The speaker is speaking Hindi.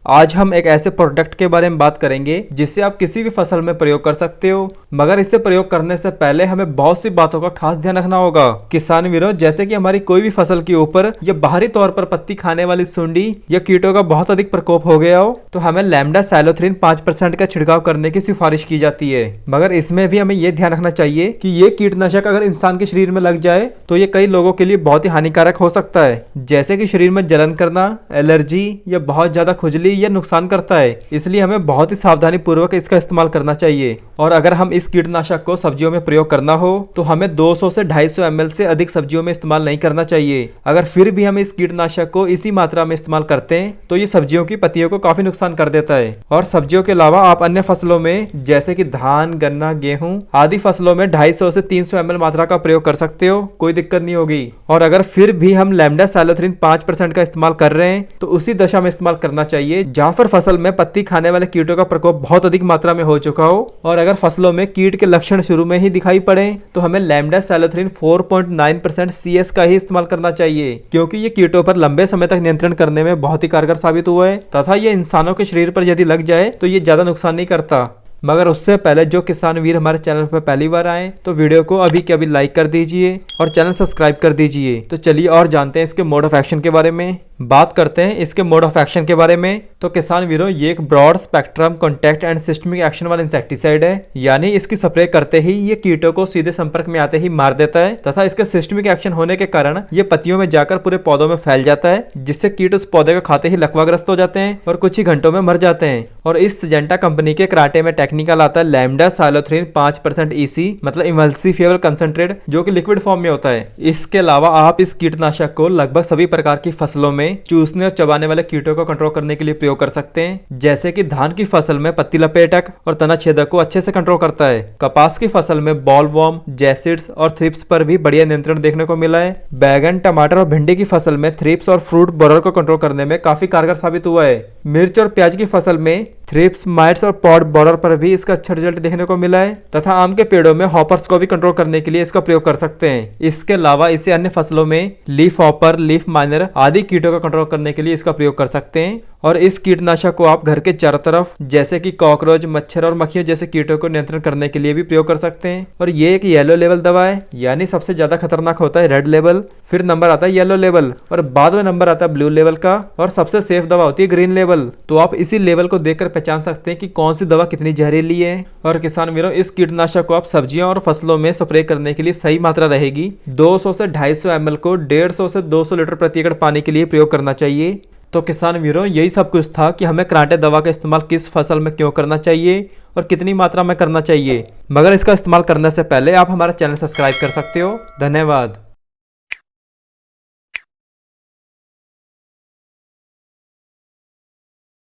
आज हम एक ऐसे प्रोडक्ट के बारे में बात करेंगे जिसे आप किसी भी फसल में प्रयोग कर सकते हो, मगर इसे प्रयोग करने से पहले हमें बहुत सी बातों का खास ध्यान रखना होगा। किसान वीरों, जैसे कि हमारी कोई भी फसल के ऊपर या बाहरी तौर पर पत्ती खाने वाली सुंडी या कीटों का बहुत अधिक प्रकोप हो गया हो तो हमें लैम्डा साइलोथ्रिन 5% का छिड़काव करने की सिफारिश की जाती है। मगर इसमें भी हमें यह ध्यान रखना चाहिए कि ये कीटनाशक अगर इंसान के शरीर में लग जाए तो ये कई लोगों के लिए बहुत ही हानिकारक हो सकता है, जैसे कि शरीर में जलन करना, एलर्जी या बहुत ज्यादा खुजली या नुकसान करता है। इसलिए हमें बहुत ही सावधानी पूर्वक इसका इस्तेमाल करना चाहिए। और अगर हम इस कीटनाशक को सब्जियों में प्रयोग करना हो तो हमें 200 से 250 ml से अधिक सब्जियों में इस्तेमाल नहीं करना चाहिए। अगर फिर भी हम इस कीटनाशक को इसी मात्रा में इस्तेमाल करते हैं तो ये सब्जियों की पत्तियों को काफी नुकसान कर देता है। और सब्जियों के अलावा आप अन्य फसलों में जैसे कि धान, गन्ना, गेहूं आदि फसलों में 250 से 300 ml मात्रा का प्रयोग कर सकते हो, कोई दिक्कत नहीं होगी। और अगर फिर भी हम लैम्डा साइलोथ्रिन 5% का इस्तेमाल कर रहे हैं तो उसी दशा में इस्तेमाल करना चाहिए जहां पर फसल में पत्ती खाने वाले कीटों का प्रकोप बहुत अधिक मात्रा में हो चुका हो। और अगर फसलों में कीट के लक्षण शुरू में ही दिखाई पड़े तो हमें लैम्डा साइलोथ्रिन 4.9% CS का ही इस्तेमाल करना चाहिए, क्योंकि ये कीटों पर लंबे समय तक नियंत्रण करने में बहुत ही कारगर साबित हुआ है तथा ये इंसानों के शरीर पर यदि लग जाए तो ये ज्यादा नुकसान नहीं करता। मगर उससे पहले जो किसान वीर हमारे चैनल पर पहली बार आए तो वीडियो को अभी के अभी लाइक कर दीजिए और चैनल सब्सक्राइब कर दीजिए। तो चलिए और जानते हैं इसके मोड ऑफ एक्शन के बारे में। बात करते हैं इसके मोड ऑफ एक्शन के बारे में। तो किसान वीरों, ये एक broad spectrum contact and systemic action वाला इंसेक्टिसाइड है, यानी इसकी स्प्रे करते ही ये कीटों को सीधे संपर्क में आते ही मार देता है तथा इसके सिस्टमिक एक्शन होने के कारण ये पत्तियों में जाकर पूरे पौधों में फैल जाता है, जिससे कीट उस पौधे को खाते ही लकवाग्रस्त हो जाते हैं और कुछ ही घंटों में मर जाते हैं। और इस सिजेंटा कंपनी के कराटे में टेक्निकल आता है लैम्डा साइलोथ्रिन 5% EC मतलब इमल्सिफिएबल कंसंट्रेट, जो कि लिक्विड फॉर्म में होता है। इसके अलावा आप इस कीटनाशक को लगभग सभी प्रकार की फसलों में चूसने और चबाने वाले कीटों को कंट्रोल करने के लिए प्रयोग कर सकते हैं, जैसे कि धान की फसल में पत्ती लपेटक और तना छेदक को अच्छे से कंट्रोल करता है। कपास की फसल में बॉलवॉर्म, जैसिड्स और थ्रिप्स पर भी बढ़िया नियंत्रण देखने को मिला है। बैगन, टमाटर और भिंडी की फसल में थ्रिप्स और फ्रूट बोरर को कंट्रोल करने में काफी कारगर साबित हुआ है। मिर्च और प्याज की फसल में थ्रिप्स, माइट्स और पॉड बोरर पर भी इसका अच्छा रिजल्ट देखने को मिला है तथा आम के पेड़ों में हॉपर्स को भी कंट्रोल करने के लिए इसका प्रयोग कर सकते हैं। इसके अलावा इसे अन्य फसलों में लीफ हॉपर, लीफ माइनर आदि कीटों का कंट्रोल करने के लिए इसका प्रयोग कर सकते हैं। और इस कीटनाशक को आप घर के चारों तरफ जैसे कि कॉकरोच, मच्छर और मक्खियों जैसे कीटों को नियंत्रण करने के लिए भी प्रयोग कर सकते हैं। और ये एक येलो लेवल दवा है, यानी सबसे ज्यादा खतरनाक होता है रेड लेवल, फिर नंबर आता है येलो लेवल और बाद में नंबर आता है ब्लू लेवल का, और सबसे सेफ दवा होती है ग्रीन लेवल। तो आप इसी लेवल को देखकर पहचान सकते हैं कि कौन सी दवा कितनी जहरीली है। और किसान वीरों, इस कीटनाशक को आप सब्जियों और फसलों में स्प्रे करने के लिए सही मात्रा रहेगी 200 से 250 ml को 150 से 200 लीटर प्रति एकड़ पानी के लिए प्रयोग करना चाहिए। तो किसान वीरों, यही सब कुछ था कि हमें कराटे दवा का इस्तेमाल किस फसल में क्यों करना चाहिए और कितनी मात्रा में करना चाहिए। मगर इसका इस्तेमाल करने से पहले आप हमारा चैनल सब्सक्राइब कर सकते हो। धन्यवाद।